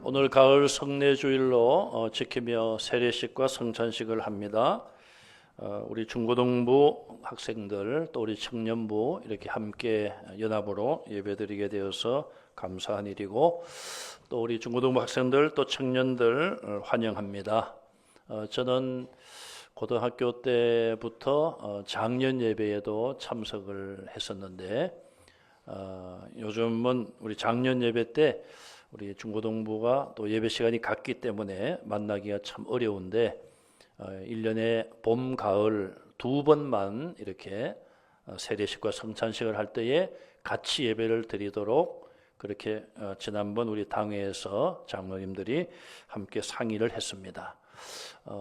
오늘 가을 성례주일로 지키며 세례식과 성찬식을 합니다. 우리 중고등부 학생들 또 우리 청년부 이렇게 함께 연합으로 예배드리게 되어서 감사한 일이고, 또 우리 중고등부 학생들 또 청년들 환영합니다. 저는 고등학교 때부터 작년 예배에도 참석을 했었는데, 요즘은 우리 작년 예배 때 우리 중고등부가 또 예배 시간이 같기 때문에 만나기가 참 어려운데, 1년에 봄, 가을 두 번만 이렇게 세례식과 성찬식을 할 때에 같이 예배를 드리도록 그렇게 지난번 우리 당회에서 장로님들이 함께 상의를 했습니다.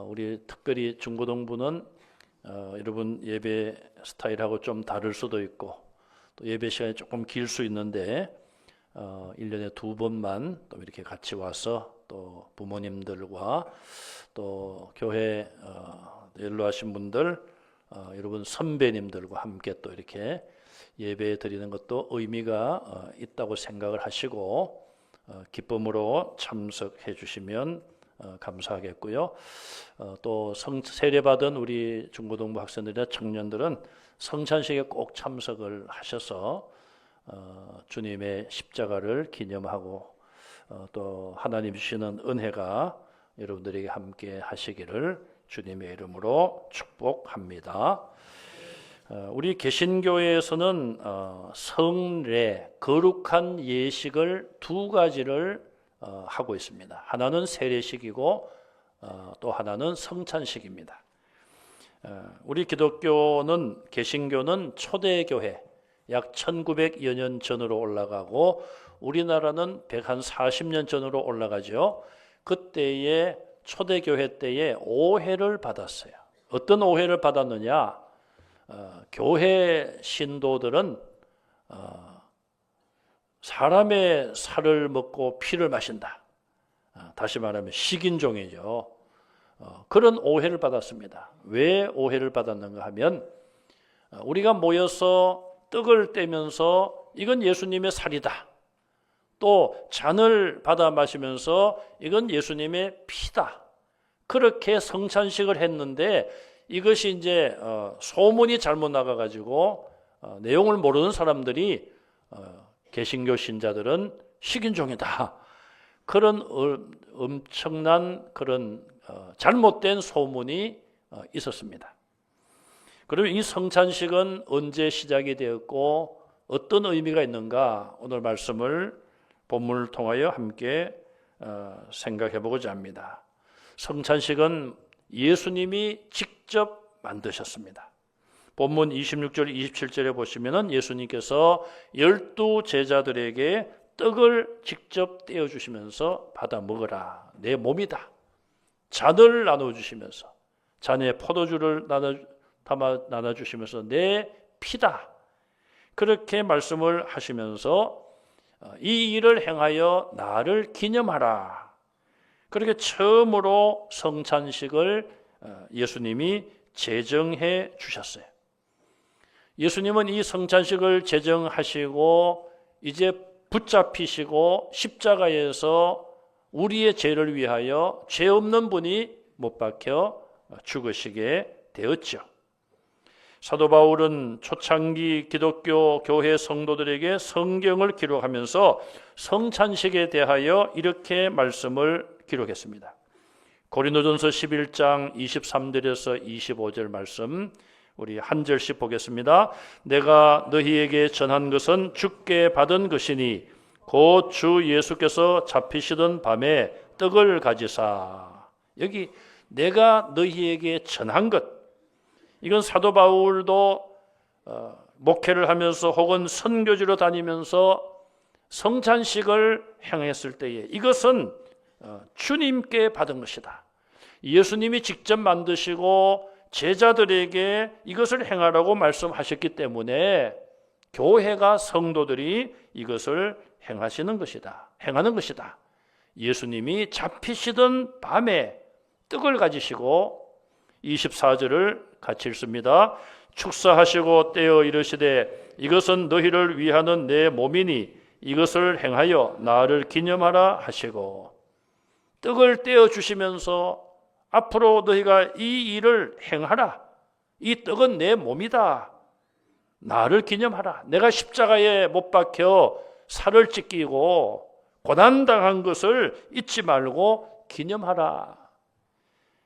우리 특별히 중고등부는 여러분 예배 스타일하고 좀 다를 수도 있고 또 예배 시간이 조금 길 수 있는데 1년에 두 번만 또 이렇게 같이 와서 또 부모님들과 또 교회 연로하신 분들 여러분 선배님들과 함께 또 이렇게 예배 드리는 것도 의미가 있다고 생각을 하시고 기쁨으로 참석해 주시면 감사하겠고요. 또 세례받은 우리 중고등부 학생들이나 청년들은 성찬식에 꼭 참석을 하셔서 주님의 십자가를 기념하고 또 하나님 주시는 은혜가 여러분들에게 함께 하시기를 주님의 이름으로 축복합니다. 우리 개신교회에서는 성례, 거룩한 예식을 두 가지를 하고 있습니다. 하나는 세례식이고 또 하나는 성찬식입니다. 우리 기독교는, 개신교는 초대교회 약 1900여 년 전으로 올라가고 우리나라는 140년 전으로 올라가죠. 그때의 초대교회 때에 오해를 받았어요. 어떤 오해를 받았느냐? 교회 신도들은 사람의 살을 먹고 피를 마신다. 다시 말하면 식인종이죠. 그런 오해를 받았습니다. 왜 오해를 받았는가 하면 우리가 모여서 떡을 떼면서 이건 예수님의 살이다. 또 잔을 받아 마시면서 이건 예수님의 피다. 그렇게 성찬식을 했는데 이것이 이제 소문이 잘못 나가가지고 내용을 모르는 사람들이 개신교 신자들은 식인종이다. 그런 엄청난 그런 잘못된 소문이 있었습니다. 그러면 이 성찬식은 언제 시작이 되었고 어떤 의미가 있는가? 오늘 말씀을 본문을 통하여 함께 생각해 보고자 합니다. 성찬식은 예수님이 직접 만드셨습니다. 본문 26절 27절에 보시면은 예수님께서 12 제자들에게 떡을 직접 떼어 주시면서 받아 먹으라. 내 몸이다. 잔을 나눠 주시면서 잔에 포도주를 나눠 주시면서 내 피다. 그렇게 말씀을 하시면서 이 일을 행하여 나를 기념하라. 그렇게 처음으로 성찬식을 예수님이 제정해 주셨어요. 예수님은 이 성찬식을 제정하시고 이제 붙잡히시고 십자가에서 우리의 죄를 위하여 죄 없는 분이 못 박혀 죽으시게 되었죠. 사도 바울은 초창기 기독교 교회 성도들에게 성경을 기록하면서 성찬식에 대하여 이렇게 말씀을 기록했습니다. 고린도전서 11장 23절에서 25절 말씀 우리 한 절씩 보겠습니다. 내가 너희에게 전한 것은 주께 받은 것이니 곧 주 예수께서 잡히시던 밤에 떡을 가지사. 여기 내가 너희에게 전한 것, 이건 사도 바울도 목회를 하면서 혹은 선교지로 다니면서 성찬식을 행했을 때에 이것은 주님께 받은 것이다. 예수님이 직접 만드시고 제자들에게 이것을 행하라고 말씀하셨기 때문에 교회가 성도들이 이것을 행하는 것이다. 예수님이 잡히시던 밤에 떡을 가지시고 24절을 같이 읽습니다. 축사하시고 떼어 이르시되 이것은 너희를 위하는 내 몸이니 이것을 행하여 나를 기념하라 하시고, 떡을 떼어 주시면서 앞으로 너희가 이 일을 행하라. 이 떡은 내 몸이다. 나를 기념하라. 내가 십자가에 못 박혀 살을 찢기고 고난당한 것을 잊지 말고 기념하라.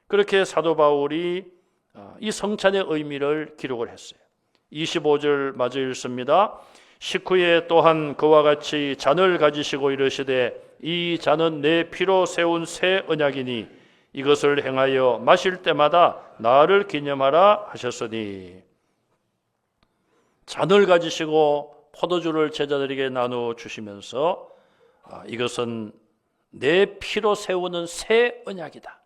그렇게 사도 바울이 이 성찬의 의미를 기록을 했어요. 25절 마저 읽습니다. 식후에 또한 그와 같이 잔을 가지시고 이르시되 이 잔은 내 피로 세운 새 언약이니 이것을 행하여 마실 때마다 나를 기념하라 하셨으니, 잔을 가지시고 포도주를 제자들에게 나누어 주시면서 이것은 내 피로 세우는 새 언약이다.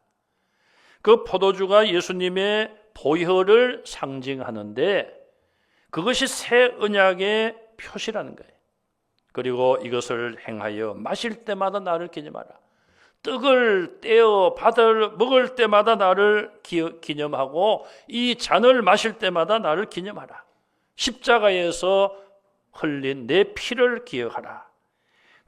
그 포도주가 예수님의 보혈을 상징하는데 그것이 새 언약의 표시라는 거예요. 그리고 이것을 행하여 마실 때마다 나를 기념하라. 떡을 떼어 먹을 때마다 나를 기념하고 이 잔을 마실 때마다 나를 기념하라. 십자가에서 흘린 내 피를 기억하라.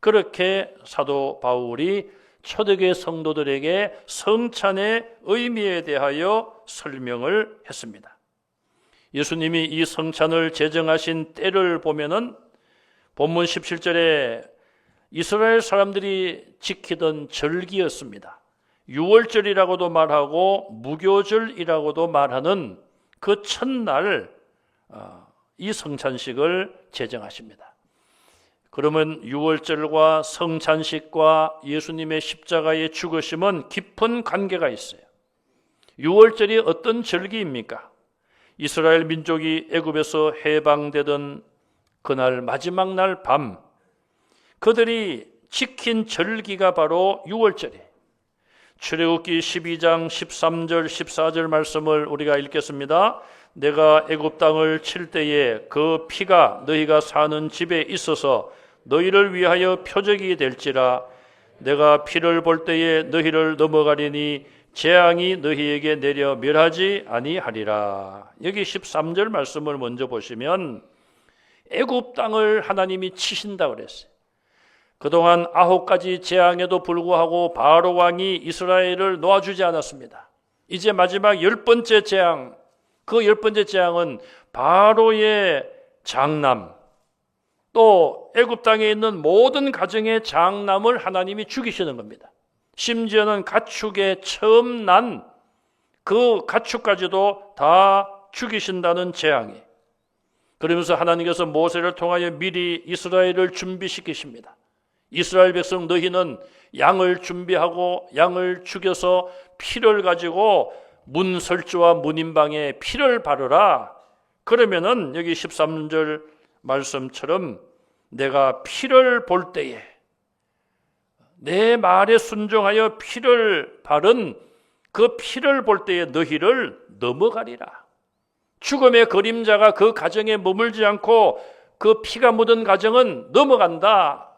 그렇게 사도 바울이 초대교회 성도들에게 성찬의 의미에 대하여 설명을 했습니다. 예수님이 이 성찬을 제정하신 때를 보면은 본문 17절에 이스라엘 사람들이 지키던 절기였습니다. 유월절이라고도 말하고 무교절이라고도 말하는 그 첫날 이 성찬식을 제정하십니다. 그러면 유월절과 성찬식과 예수님의 십자가의 죽으심은 깊은 관계가 있어요. 유월절이 어떤 절기입니까? 이스라엘 민족이 애굽에서 해방되던 그날 마지막 날 밤, 그들이 지킨 절기가 바로 유월절이에요. 출애굽기 12장 13절 14절 말씀을 우리가 읽겠습니다. 내가 애굽 땅을 칠 때에 그 피가 너희가 사는 집에 있어서 너희를 위하여 표적이 될지라. 내가 피를 볼 때에 너희를 넘어가리니 재앙이 너희에게 내려 멸하지 아니하리라. 여기 13절 말씀을 먼저 보시면 애굽 땅을 하나님이 치신다고 그랬어요. 그동안 9가지 재앙에도 불구하고 바로 왕이 이스라엘을 놓아주지 않았습니다. 이제 마지막 10번째 재앙, 그 10번째 재앙은 바로의 장남, 또 애굽 땅에 있는 모든 가정의 장남을 하나님이 죽이시는 겁니다. 심지어는 가축에 처음 난 그 가축까지도 다 죽이신다는 재앙이. 그러면서 하나님께서 모세를 통하여 미리 이스라엘을 준비시키십니다. 이스라엘 백성 너희는 양을 준비하고 양을 죽여서 피를 가지고 문설주와 문인방에 피를 바르라. 그러면은 여기 13절 말씀처럼 내가 피를 볼 때에 내 말에 순종하여 피를 바른 그 피를 볼 때에 너희를 넘어가리라. 죽음의 그림자가 그 가정에 머물지 않고 그 피가 묻은 가정은 넘어간다.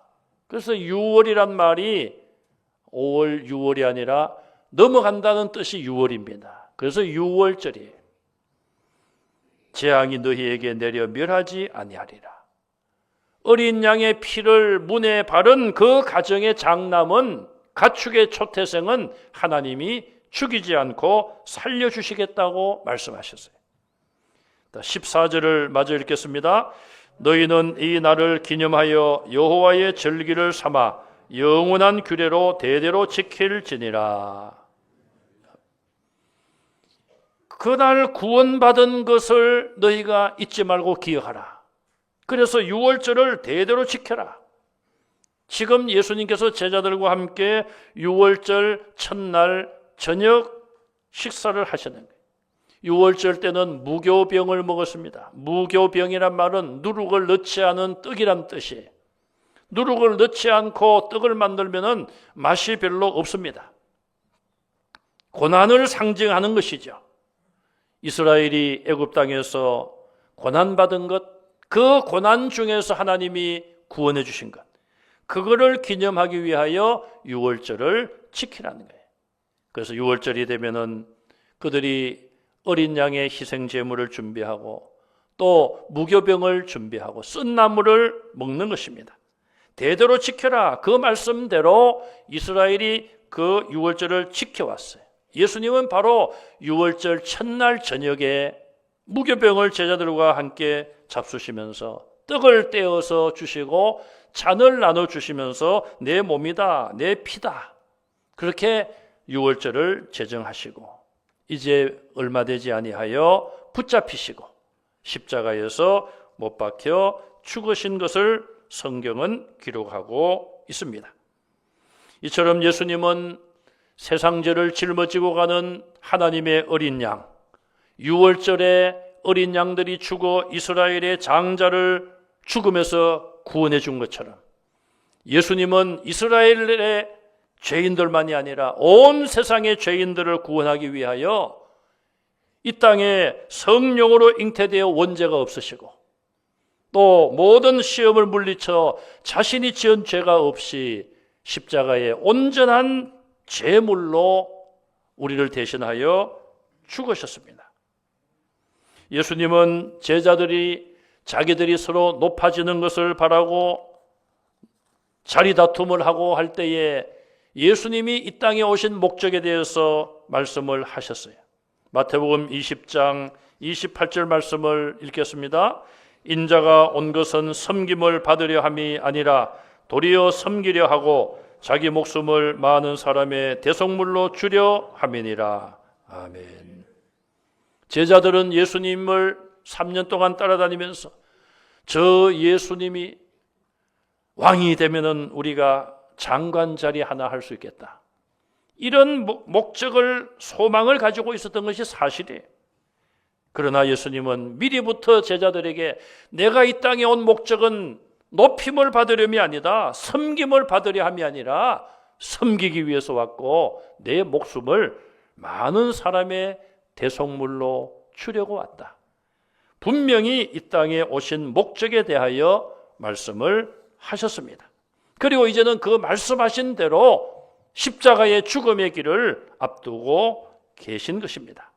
그래서 유월이란 말이 5월 6월이 아니라 넘어간다는 뜻이 유월입니다. 그래서 유월절이에요. 재앙이 너희에게 내려 멸하지 아니하리라. 어린 양의 피를 문에 바른 그 가정의 장남은, 가축의 초태생은 하나님이 죽이지 않고 살려주시겠다고 말씀하셨어요. 14절을 마저 읽겠습니다. 너희는 이 날을 기념하여 여호와의 절기를 삼아 영원한 규례로 대대로 지킬지니라. 그날 구원받은 것을 너희가 잊지 말고 기억하라. 그래서 유월절을 대대로 지켜라. 지금 예수님께서 제자들과 함께 유월절 첫날 저녁 식사를 하셨는 거예요. 유월절 때는 무교병을 먹었습니다. 무교병이란 말은 누룩을 넣지 않은 떡이란 뜻이에요. 누룩을 넣지 않고 떡을 만들면 맛이 별로 없습니다. 고난을 상징하는 것이죠. 이스라엘이 애굽 땅에서 고난받은 것, 그 고난 중에서 하나님이 구원해 주신 것, 그거를 기념하기 위하여 유월절을 지키라는 거예요. 그래서 유월절이 되면은 그들이 어린 양의 희생 제물을 준비하고 또 무교병을 준비하고 쓴 나물을 먹는 것입니다. 대대로 지켜라. 그 말씀대로 이스라엘이 그 유월절을 지켜왔어요. 예수님은 바로 유월절 첫날 저녁에 무교병을 제자들과 함께 잡수시면서 떡을 떼어서 주시고 잔을 나눠주시면서 내 몸이다, 내 피다, 그렇게 유월절을 제정하시고 이제 얼마 되지 아니하여 붙잡히시고 십자가에서 못 박혀 죽으신 것을 성경은 기록하고 있습니다. 이처럼 예수님은 세상죄를 짊어지고 가는 하나님의 어린 양, 유월절에 어린 양들이 죽어 이스라엘의 장자를 죽음에서 구원해 준 것처럼 예수님은 이스라엘의 죄인들만이 아니라 온 세상의 죄인들을 구원하기 위하여 이 땅에 성령으로 잉태되어 원죄가 없으시고 또 모든 시험을 물리쳐 자신이 지은 죄가 없이 십자가에 온전한 제물로 우리를 대신하여 죽으셨습니다. 예수님은 제자들이 자기들이 서로 높아지는 것을 바라고 자리 다툼을 하고 할 때에 예수님이 이 땅에 오신 목적에 대해서 말씀을 하셨어요. 마태복음 20장 28절 말씀을 읽겠습니다. 인자가 온 것은 섬김을 받으려 함이 아니라 도리어 섬기려 하고 자기 목숨을 많은 사람의 대속물로 주려 함이니라. 아멘. 제자들은 예수님을 3년 동안 따라다니면서 저 예수님이 왕이 되면은 우리가 장관 자리 하나 할 수 있겠다, 이런 목적을, 소망을 가지고 있었던 것이 사실이에요. 그러나 예수님은 미리부터 제자들에게 내가 이 땅에 온 목적은 높임을 받으려면 아니다, 섬김을 받으려 함이 아니라 섬기기 위해서 왔고 내 목숨을 많은 사람의 대속물로 주려고 왔다. 분명히 이 땅에 오신 목적에 대하여 말씀을 하셨습니다. 그리고 이제는 그 말씀하신 대로 십자가의 죽음의 길을 앞두고 계신 것입니다.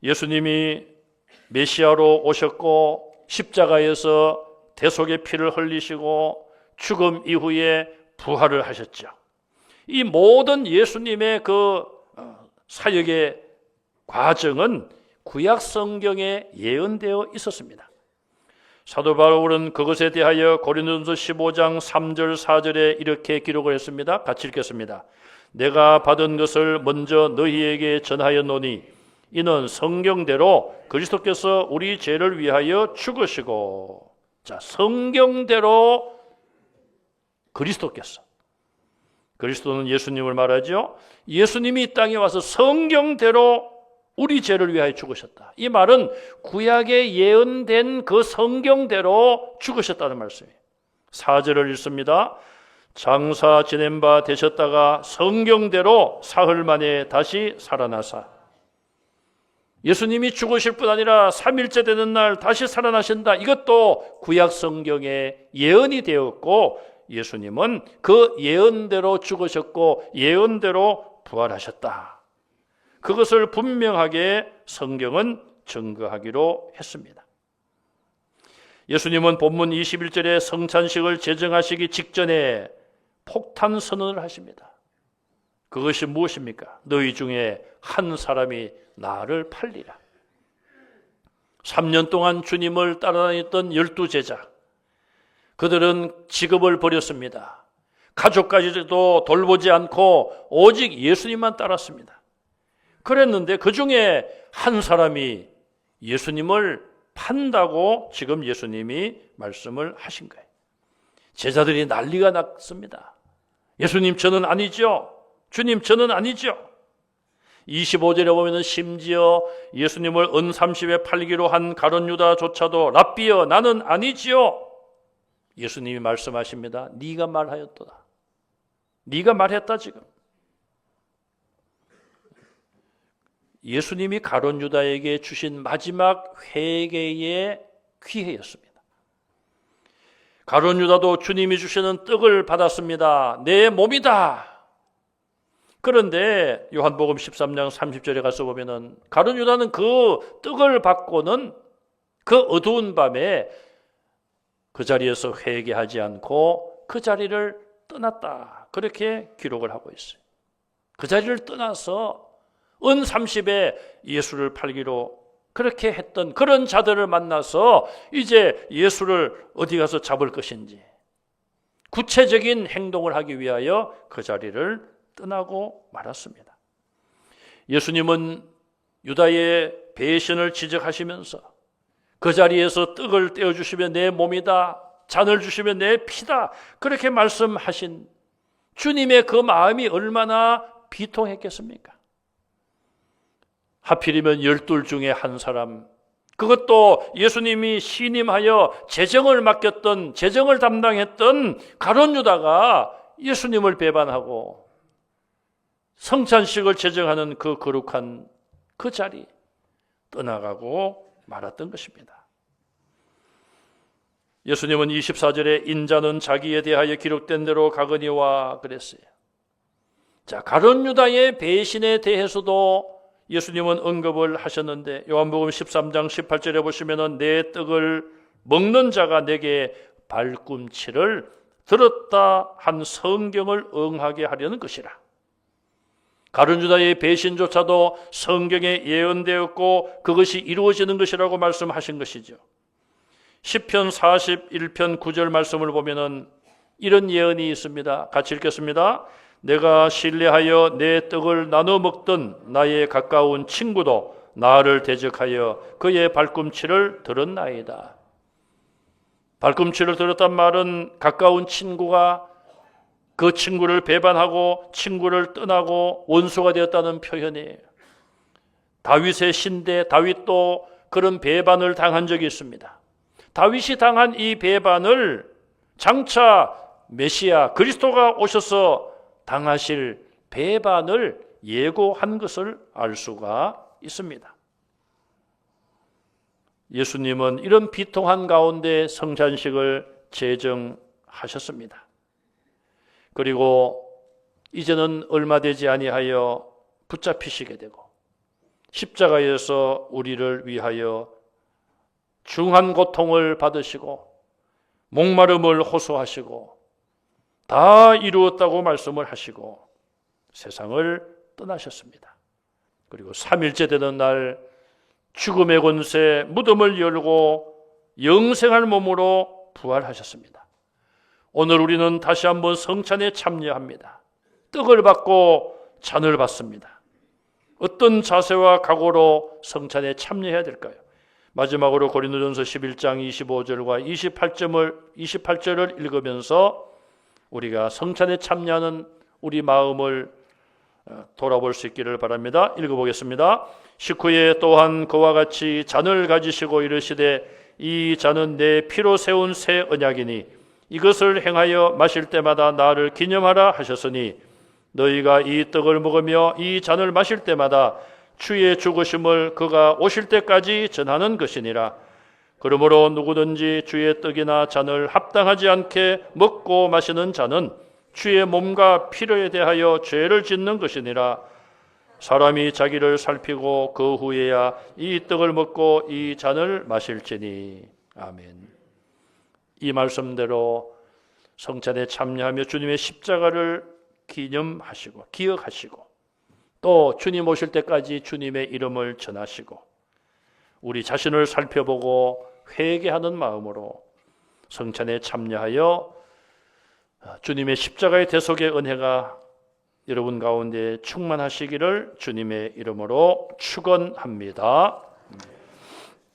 예수님이 메시아로 오셨고 십자가에서 대속의 피를 흘리시고 죽음 이후에 부활을 하셨죠. 이 모든 예수님의 그 사역의 과정은 구약 성경에 예언되어 있었습니다. 사도 바울은 그것에 대하여 고린도전서 15장 3절 4절에 이렇게 기록을 했습니다. 같이 읽겠습니다. 내가 받은 것을 먼저 너희에게 전하였노니 이는 성경대로 그리스도께서 우리 죄를 위하여 죽으시고, 자, 성경대로 그리스도는 예수님을 말하죠. 예수님이 이 땅에 와서 성경대로 우리 죄를 위하여 죽으셨다. 이 말은 구약에 예언된 그 성경대로 죽으셨다는 말씀이에요. 4절을 읽습니다. 장사 지낸 바 되셨다가 성경대로 사흘 만에 다시 살아나사. 예수님이 죽으실 뿐 아니라 3일째 되는 날 다시 살아나신다. 이것도 구약 성경에 예언이 되었고 예수님은 그 예언대로 죽으셨고 예언대로 부활하셨다. 그것을 분명하게 성경은 증거하기로 했습니다. 예수님은 본문 21절에 성찬식을 제정하시기 직전에 폭탄 선언을 하십니다. 그것이 무엇입니까? 너희 중에 한 사람이 나를 팔리라. 3년 동안 주님을 따라다녔던 12제자, 그들은 직업을 버렸습니다. 가족까지도 돌보지 않고 오직 예수님만 따랐습니다. 그랬는데 그 중에 한 사람이 예수님을 판다고 지금 예수님이 말씀을 하신 거예요. 제자들이 난리가 났습니다. 예수님 저는 아니죠. 주님 저는 아니죠. 25절에 보면 심지어 예수님을 은 30에 팔기로 한 가룟 유다조차도 랍비여 나는 아니지요. 예수님이 말씀하십니다. 네가 말하였도다. 네가 말했다. 지금 예수님이 가룟 유다에게 주신 마지막 회개의 기회였습니다. 가룟 유다도 주님이 주시는 떡을 받았습니다. 내 몸이다. 그런데 요한복음 13장 30절에 가서 보면은 가룟 유다는 그 떡을 받고는 그 어두운 밤에 그 자리에서 회개하지 않고 그 자리를 떠났다. 그렇게 기록을 하고 있어요. 그 자리를 떠나서 은 30에 예수를 팔기로 그렇게 했던 그런 자들을 만나서 이제 예수를 어디 가서 잡을 것인지 구체적인 행동을 하기 위하여 그 자리를 떠나고 말았습니다. 예수님은 유다의 배신을 지적하시면서 그 자리에서 떡을 떼어주시면 내 몸이다, 잔을 주시면 내 피다, 그렇게 말씀하신 주님의 그 마음이 얼마나 비통했겠습니까? 하필이면 12 중에 한 사람, 그것도 예수님이 신임하여 재정을 맡겼던, 재정을 담당했던 가룟 유다가 예수님을 배반하고 성찬식을 제정하는 그 거룩한 그 자리 떠나가고 말았던 것입니다. 예수님은 24절에 인자는 자기에 대하여 기록된 대로 가거니와 그랬어요. 자, 가룟 유다의 배신에 대해서도 예수님은 언급을 하셨는데 요한복음 13장 18절에 보시면은 내 떡을 먹는 자가 내게 발꿈치를 들었다 한 성경을 응하게 하려는 것이라. 가룟 유다의 배신조차도 성경에 예언되었고 그것이 이루어지는 것이라고 말씀하신 것이죠. 시편 41편 9절 말씀을 보면은 이런 예언이 있습니다. 같이 읽겠습니다. 내가 신뢰하여 내 떡을 나눠 먹던 나의 가까운 친구도 나를 대적하여 그의 발꿈치를 들었나이다. 발꿈치를 들었단 말은 가까운 친구가 그 친구를 배반하고 친구를 떠나고 원수가 되었다는 표현이에요. 다윗의 신대 다윗도 그런 배반을 당한 적이 있습니다. 다윗이 당한 이 배반을 장차 메시아 그리스도가 오셔서 당하실 배반을 예고한 것을 알 수가 있습니다. 예수님은 이런 비통한 가운데 성찬식을 제정하셨습니다. 그리고 이제는 얼마 되지 아니하여 붙잡히시게 되고 십자가에서 우리를 위하여 중한 고통을 받으시고 목마름을 호소하시고 다 이루었다고 말씀을 하시고 세상을 떠나셨습니다. 그리고 3일째 되는 날 죽음의 권세 무덤을 열고 영생할 몸으로 부활하셨습니다. 오늘 우리는 다시 한번 성찬에 참여합니다. 떡을 받고 잔을 받습니다. 어떤 자세와 각오로 성찬에 참여해야 될까요? 마지막으로 고린도전서 11장 25절과 28절을 읽으면서 우리가 성찬에 참여하는 우리 마음을 돌아볼 수 있기를 바랍니다. 읽어보겠습니다. 식후에 또한 그와 같이 잔을 가지시고 이르시되 이 잔은 내 피로 세운 새 언약이니 이것을 행하여 마실 때마다 나를 기념하라 하셨으니 너희가 이 떡을 먹으며 이 잔을 마실 때마다 주의 죽으심을 그가 오실 때까지 전하는 것이니라. 그러므로 누구든지 주의 떡이나 잔을 합당하지 않게 먹고 마시는 자는 주의 몸과 피로에 대하여 죄를 짓는 것이니라. 사람이 자기를 살피고 그 후에야 이 떡을 먹고 이 잔을 마실지니. 아멘. 이 말씀대로 성찬에 참여하며 주님의 십자가를 기념하시고 기억하시고 또 주님 오실 때까지 주님의 이름을 전하시고 우리 자신을 살펴보고 회개하는 마음으로 성찬에 참여하여 주님의 십자가의 대속의 은혜가 여러분 가운데 충만하시기를 주님의 이름으로 축원합니다.